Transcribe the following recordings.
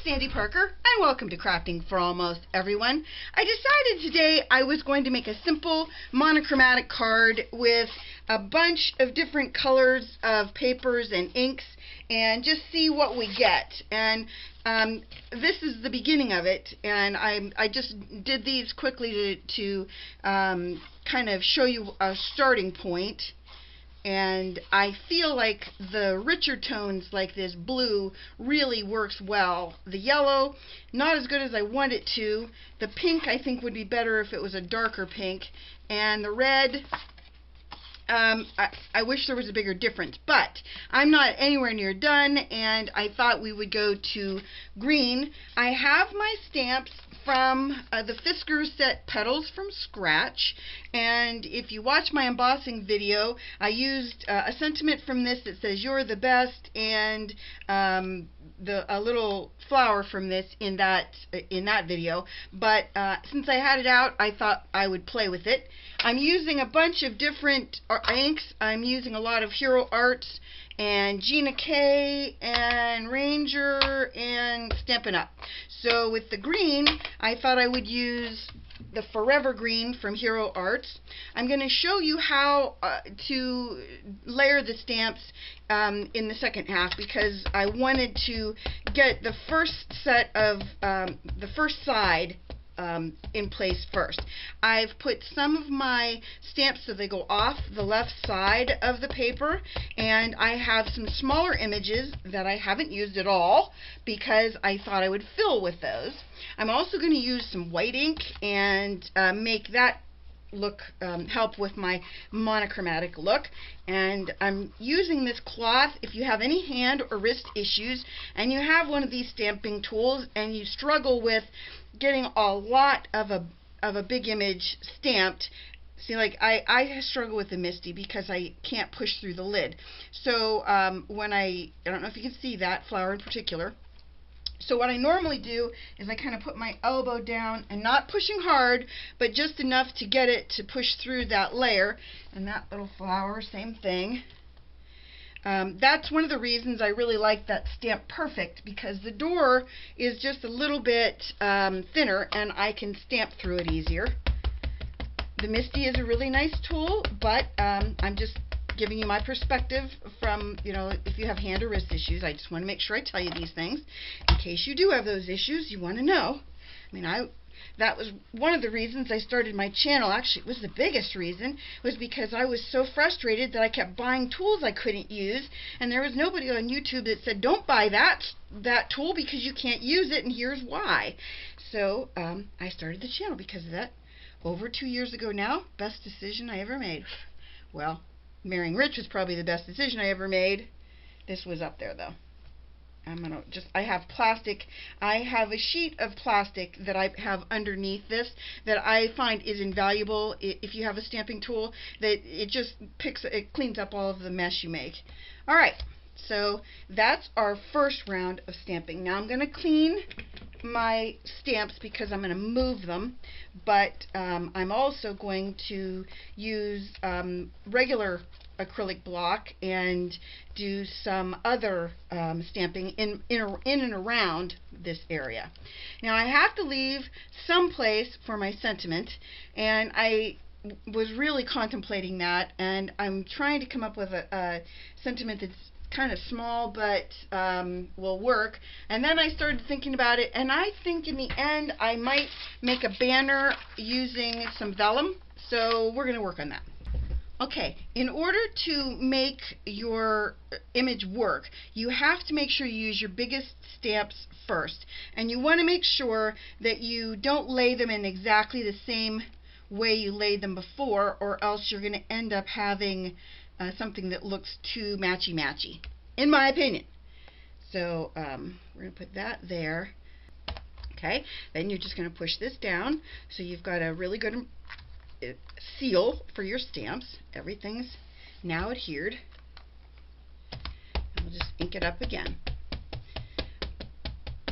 Sandy Parker, and welcome to Crafting for Almost Everyone. I decided today I was going to make a simple monochromatic card with a bunch of different colors of papers and inks and just see what we get. And this is the beginning of it, and I just did these quickly to kind of show you a starting point. And I feel like the richer tones like this blue really works well. The yellow, not as good as I want it to. The pink I think would be better if it was a darker pink. And the red, I wish there was a bigger difference. But I'm not anywhere near done, and I thought we would go to green. I have my stamps from the Fiskars Petals from scratch, and if you watch my embossing video, I used a sentiment from this that says "You're the best," and a little flower from this in that video. But since I had it out, I thought I would play with it. I'm using a bunch of different inks. I'm using a lot of Hero Arts and Gina K and Ranger and Stampin' Up. So with the green, I thought I would use the Forever Green from Hero Arts. I'm going to show you how to layer the stamps in the second half, because I wanted to get the first set of the first side in place first. I've put some of my stamps so they go off the left side of the paper, and I have some smaller images that I haven't used at all because I thought I would fill with those. I'm also going to use some white ink and make that look help with my monochromatic look. And I'm using this cloth. If you have any hand or wrist issues and you have one of these stamping tools and you struggle with getting a lot of a big image stamped, see, like I struggle with the MISTI because I can't push through the lid. So when I don't know if you can see that flower in particular. So what I normally do is I kind of put my elbow down and not pushing hard, but just enough to get it to push through that layer. And that little flower, same thing. That's one of the reasons I really like that Stamp Perfect, because the door is just a little bit thinner and I can stamp through it easier. The MISTI is a really nice tool, but I'm just giving you my perspective from, you know, if you have hand or wrist issues. I just want to make sure I tell you these things in case you do have those issues. You want to know. I mean, that was one of the reasons I started my channel. Actually, it was the biggest reason, was because I was so frustrated that I kept buying tools I couldn't use, and there was nobody on YouTube that said, don't buy that tool because you can't use it, and here's why. So I started the channel because of that. Over 2 years ago now. Best decision I ever made. Well, marrying Rich was probably the best decision I ever made. This was up there though. I have plastic. I have a sheet of plastic that I have underneath this that I find is invaluable if you have a stamping tool, that it cleans up all of the mess you make. Alright, so that's our first round of stamping. Now I'm going to clean my stamps because I'm going to move them, but I'm also going to use regular acrylic block and do some other stamping in and around this area. Now I have to leave some place for my sentiment, and I was really contemplating that, and I'm trying to come up with a sentiment that's kind of small but will work. And then I started thinking about it, and I think in the end I might make a banner using some vellum, so we're going to work on that. Okay, in order to make your image work, you have to make sure you use your biggest stamps first, and you want to make sure that you don't lay them in exactly the same way you laid them before, or else you're going to end up having something that looks too matchy-matchy, in my opinion. So we're going to put that there. Okay, then you're just going to push this down so you've got a really good seal for your stamps. Everything's now adhered. And we'll just ink it up again.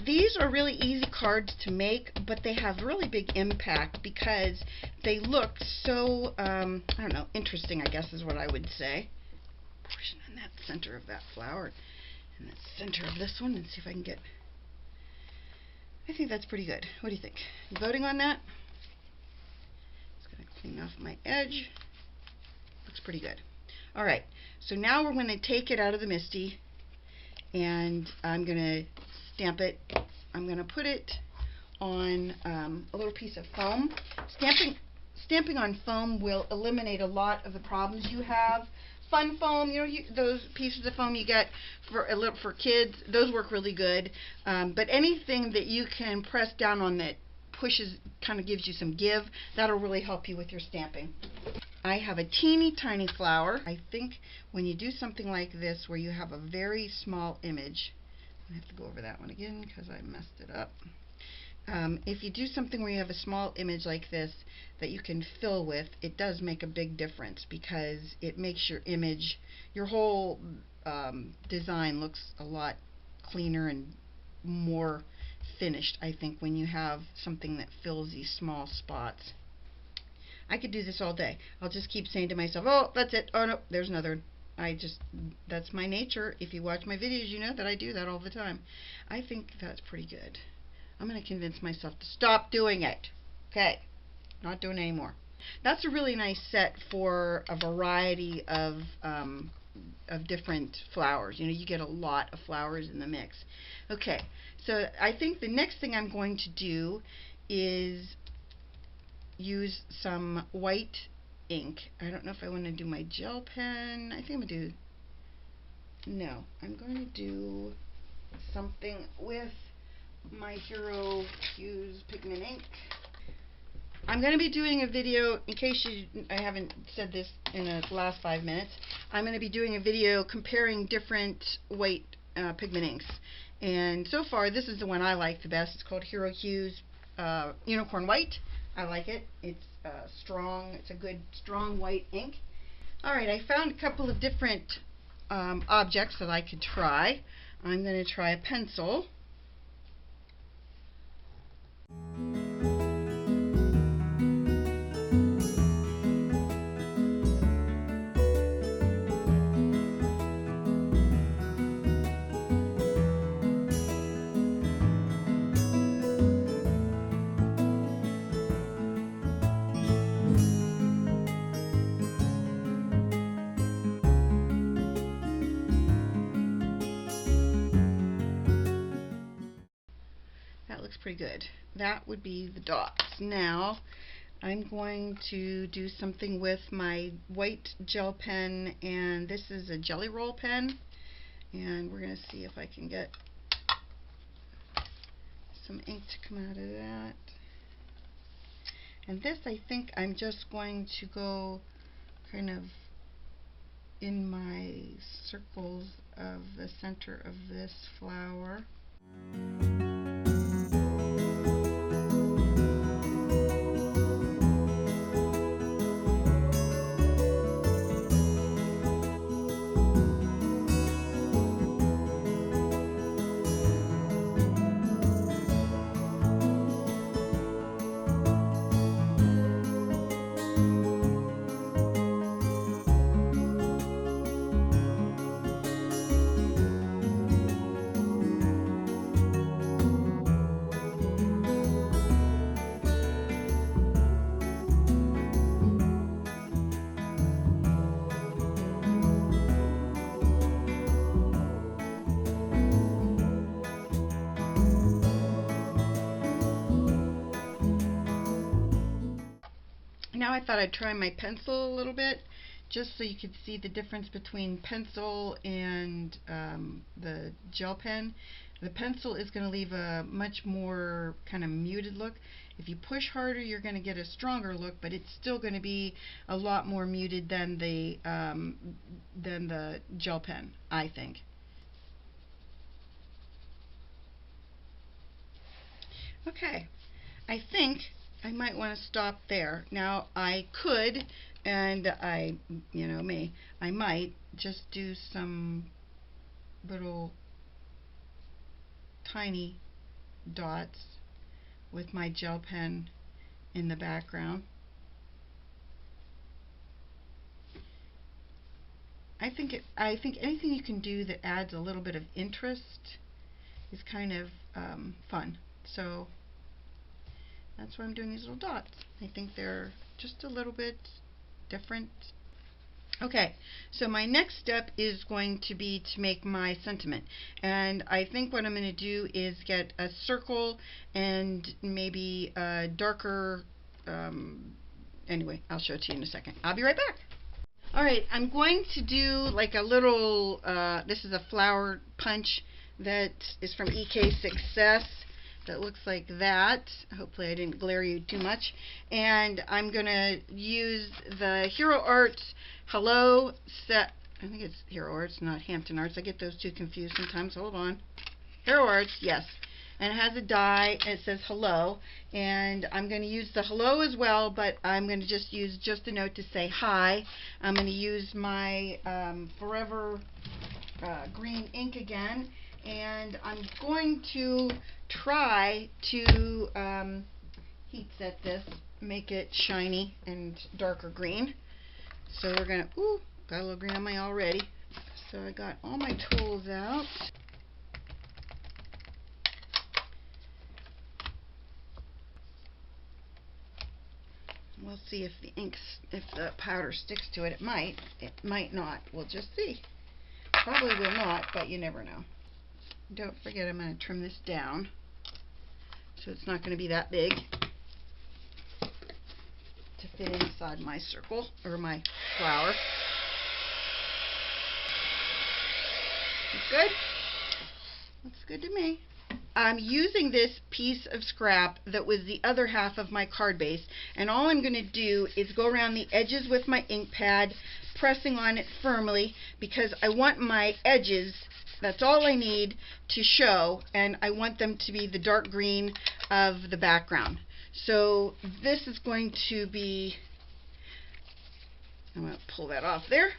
These are really easy cards to make, but they have really big impact because they look so, I don't know, interesting, I guess is what I would say. Pushing on that center of that flower and the center of this one, and see if I can get I think that's pretty good. What do you think? You voting on that? Just going to clean off my edge. Looks pretty good. Alright, so now we're going to take it out of the MISTI, and I'm going to stamp it. I'm going to put it on a little piece of foam. Stamping on foam will eliminate a lot of the problems you have. Fun foam, you know, those pieces of foam you get for kids, those work really good. But anything that you can press down on that pushes, kind of gives you some give, that'll really help you with your stamping. I have a teeny tiny flower. I think when you do something like this where you have a very small image, I have to go over that one again because I messed it up. If you do something where you have a small image like this that you can fill with, it does make a big difference because it makes your image, your whole design looks a lot cleaner and more finished, I think, when you have something that fills these small spots. I could do this all day. I'll just keep saying to myself, oh, that's it. Oh, no, there's another. That's my nature. If you watch my videos, you know that I do that all the time. I think that's pretty good. I'm going to convince myself to stop doing it. Okay, not doing it anymore. That's a really nice set for a variety of different flowers. You know, you get a lot of flowers in the mix. Okay, so I think the next thing I'm going to do is use some white ink. I don't know if I want to do my gel pen. I think I'm going to do, no, I'm going to do something with my Hero Hues pigment ink. I'm going to be doing a video, in case I haven't said this in the last 5 minutes, I'm going to be doing a video comparing different white pigment inks. And so far, this is the one I like the best. It's called Hero Hues Unicorn White. I like it. It's strong. It's a good, strong white ink. Alright, I found a couple of different objects that I could try. I'm going to try a pencil. Looks pretty good. That would be the dots. Now I'm going to do something with my white gel pen, and this is a Gelli Roll pen, and we're going to see if I can get some ink to come out of that. And this, I think I'm just going to go kind of in my circles of the center of this flower. Now I thought I'd try my pencil a little bit, just so you could see the difference between pencil and the gel pen. The pencil is going to leave a much more kind of muted look. If you push harder, you're going to get a stronger look, but it's still going to be a lot more muted than the gel pen, I think. Okay, I think I might want to stop there. Now I could, and you know me, I might just do some little tiny dots with my gel pen in the background. I think anything you can do that adds a little bit of interest is kind of fun. So that's why I'm doing these little dots. I think they're just a little bit different. Okay, so my next step is going to be to make my sentiment, and I think what I'm going to do is get a circle and maybe a darker, anyway, I'll show it to you in a second. I'll be right back. Alright, I'm going to do like a little, this is a flower punch that is from EK Success that looks like that. Hopefully I didn't glare you too much. And I'm going to use the Hero Arts Hello set. I think it's Hero Arts, not Hampton Arts. I get those two confused sometimes. Hold on. Hero Arts, yes. And it has a die, and it says hello. And I'm going to use the hello as well, but I'm going to just use just a note to say hi. I'm going to use my Forever green ink again. And I'm going to try to heat set this, make it shiny and darker green. So we're going to, ooh, got a little green on my already. So I got all my tools out. We'll see if the if the powder sticks to it. It might not. We'll just see. Probably will not, but you never know. Don't forget, I'm going to trim this down so it's not going to be that big to fit inside my circle or my flower. Good? Looks good to me. I'm using this piece of scrap that was the other half of my card base, and all I'm going to do is go around the edges with my ink pad, pressing on it firmly, because I want my edges, that's all I need, to show, and I want them to be the dark green of the background. So this is going to be, I'm going to pull that off there.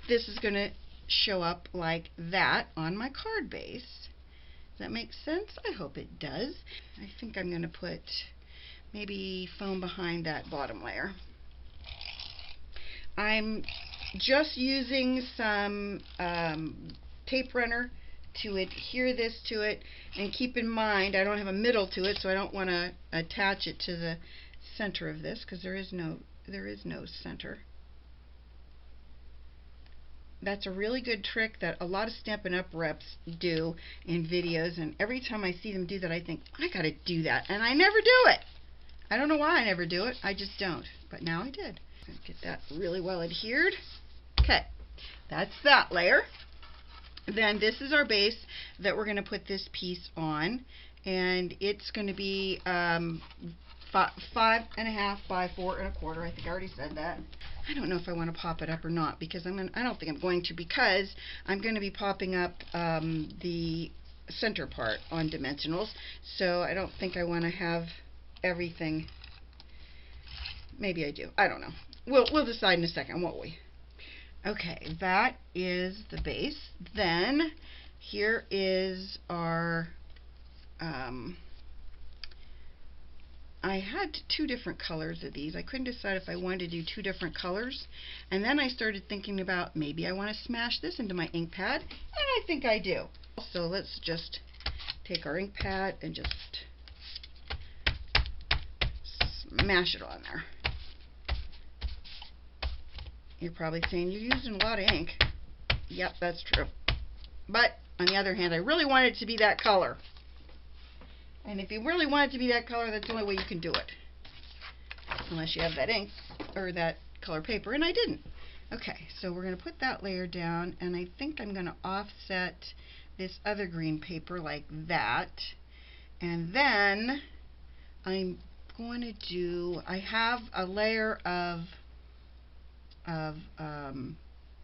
This is going to show up like that on my card base. Does that make sense? I hope it does. I think I'm going to put maybe foam behind that bottom layer. I'm just using some tape runner to adhere this to it, and keep in mind I don't have a middle to it, so I don't want to attach it to the center of this because there is no center. That's a really good trick that a lot of Stampin' Up! Reps do in videos, and every time I see them do that I think, I gotta do that, and I never do it. I don't know why I never do it, I just don't, but now I did. Get that really well adhered. Okay, that's that layer. Then this is our base that we're going to put this piece on, and it's going to be 5.5 by 4.25. I think I already said that. I don't know if I want to pop it up or not, because I don't think I'm going to, because I'm going to be popping up the center part on dimensionals, so I don't think I want to have everything. Maybe I do. I don't know. We'll decide in a second, won't we? Okay, that is the base. Then here is our I had two different colors of these. I couldn't decide if I wanted to do two different colors, and then I started thinking about maybe I want to smash this into my ink pad, and I think I do. So let's just take our ink pad and just smash it on there. You're probably saying, you're using a lot of ink. Yep, that's true. But, on the other hand, I really want it to be that color. And if you really want it to be that color, that's the only way you can do it. Unless you have that ink, or that color paper, and I didn't. Okay, so we're going to put that layer down, and I think I'm going to offset this other green paper like that. And then, I'm going to do, I have a layer of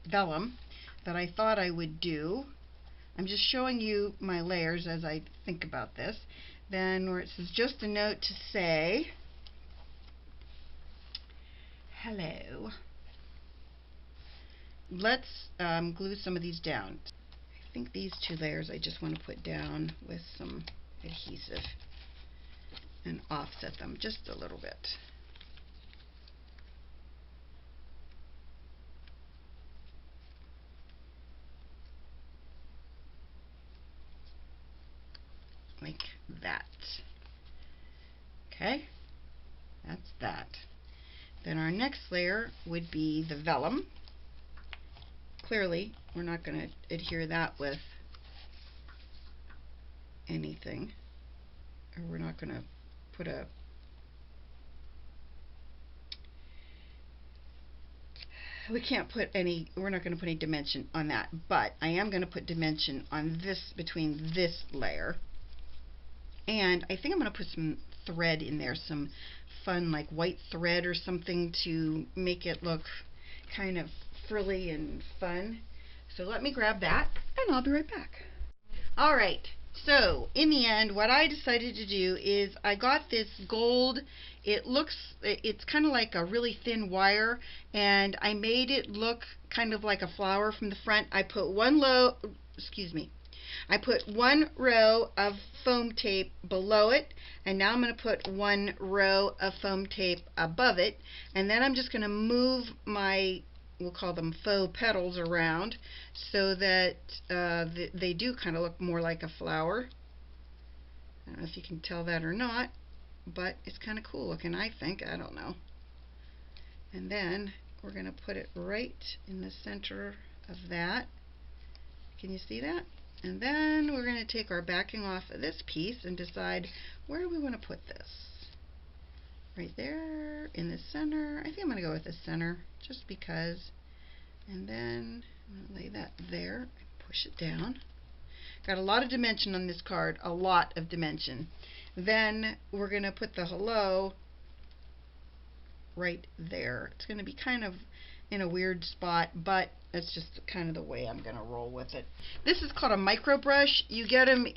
vellum that I thought I would do. I'm just showing you my layers as I think about this. Then where it says just a note to say hello, let's glue some of these down. I think these two layers I just want to put down with some adhesive and offset them just a little bit. like that. Okay, that's that. Then our next layer would be the vellum. Clearly, we're not going to adhere that with anything, or we're not going to put a we're not going to put any dimension on that, but I am going to put dimension on this, between this layer. And I think I'm going to put some thread in there, some fun like white thread or something to make it look kind of frilly and fun. So let me grab that and I'll be right back. Alright, so in the end what I decided to do is I got this gold, it's kind of like a really thin wire, and I made it look kind of like a flower from the front. I put I put one row of foam tape below it, and now I'm going to put one row of foam tape above it, and then I'm just going to move my, we'll call them faux petals, around so that they do kind of look more like a flower. I don't know if you can tell that or not, but it's kind of cool looking, I think. I don't know. And then we're going to put it right in the center of that. Can you see that? And then we're going to take our backing off of this piece and decide where do we want to put this. Right there in the center. I think I'm going to go with the center just because. And then I'm going to lay that there and push it down. Got a lot of dimension on this card, a lot of dimension. Then we're going to put the hello right there. It's going to be kind of in a weird spot, but that's just kind of the way I'm going to roll with it. This is called a micro brush. You get them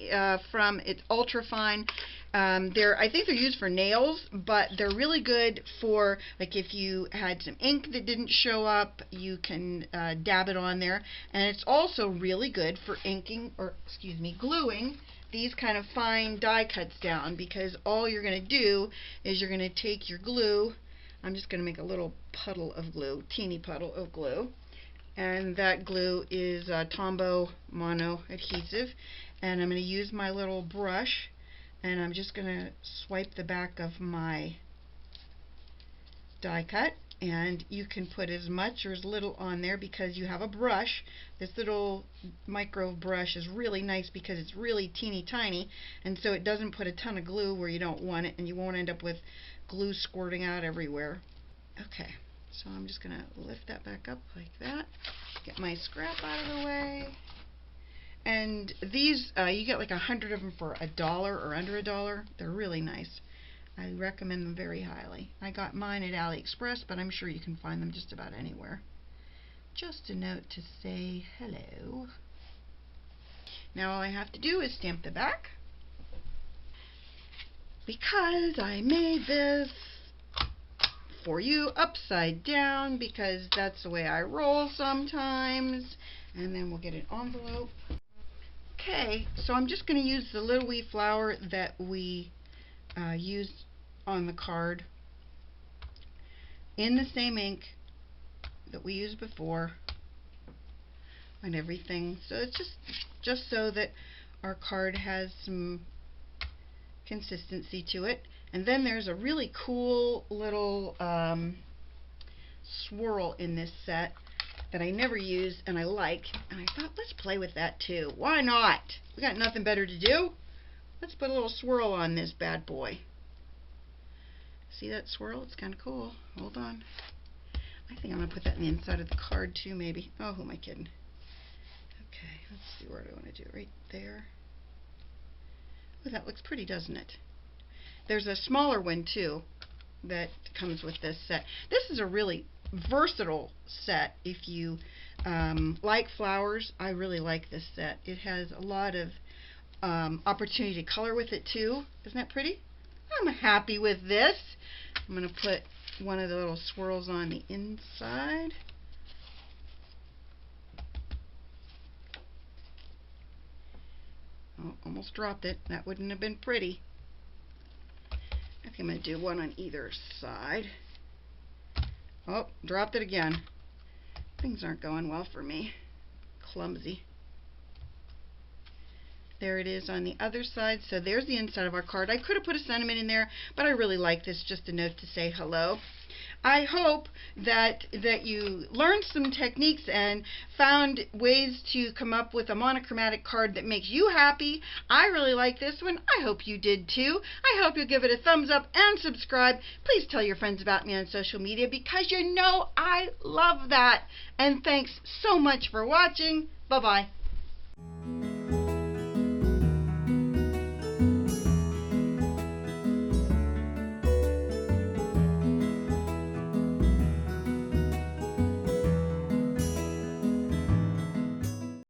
from, it's ultra fine. I think they're used for nails, but they're really good for, like, if you had some ink that didn't show up, you can dab it on there. And it's also really good for inking, or excuse me, gluing these kind of fine die cuts down, because all you're going to do is you're going to take your glue. I'm just going to make a little puddle of glue, teeny puddle of glue. And that glue is Tombow Mono adhesive. And I'm going to use my little brush, and I'm just going to swipe the back of my die cut. And you can put as much or as little on there because you have a brush. This little micro brush is really nice because it's really teeny tiny, and so it doesn't put a ton of glue where you don't want it, and you won't end up with glue squirting out everywhere. Okay, so I'm just going to lift that back up like that, get my scrap out of the way. And these, you get like 100 of them for $1 or under $1. They're really nice. I recommend them very highly. I got mine at AliExpress, but I'm sure you can find them just about anywhere. Just a note to say hello. Now all I have to do is stamp the back, because I made this for you upside down, because that's the way I roll sometimes. And then we'll get an envelope. Okay, so I'm just going to use the little wee flower that we used on the card in the same ink that we used before and everything. So it's just so that our card has some consistency to it. And then there's a really cool little swirl in this set that I never use and I like, and I thought, let's play with that too. Why not? We got nothing better to do. Let's put a little swirl on this bad boy. See that swirl? It's kind of cool. Hold on. I think I'm going to put that in the inside of the card too, maybe. Oh, who am I kidding? Okay, let's see, where do I want to do? Right there. Oh, that looks pretty, doesn't it? There's a smaller one too that comes with this set. This is a really versatile set. If you like flowers, I really like this set. It has a lot of opportunity to color with it too. Isn't that pretty? I'm happy with this. I'm going to put one of the little swirls on the inside. Oh, almost dropped it. That wouldn't have been pretty. I think I'm going to do one on either side. Oh, dropped it again. Things aren't going well for me. Clumsy. There it is on the other side. So there's the inside of our card. I could have put a sentiment in there, but I really like this, just a note to say hello. I hope that you learned some techniques and found ways to come up with a monochromatic card that makes you happy. I really like this one. I hope you did too. I hope you'll give it a thumbs up and subscribe. Please tell your friends about me on social media because you know I love that. And thanks so much for watching. Bye-bye.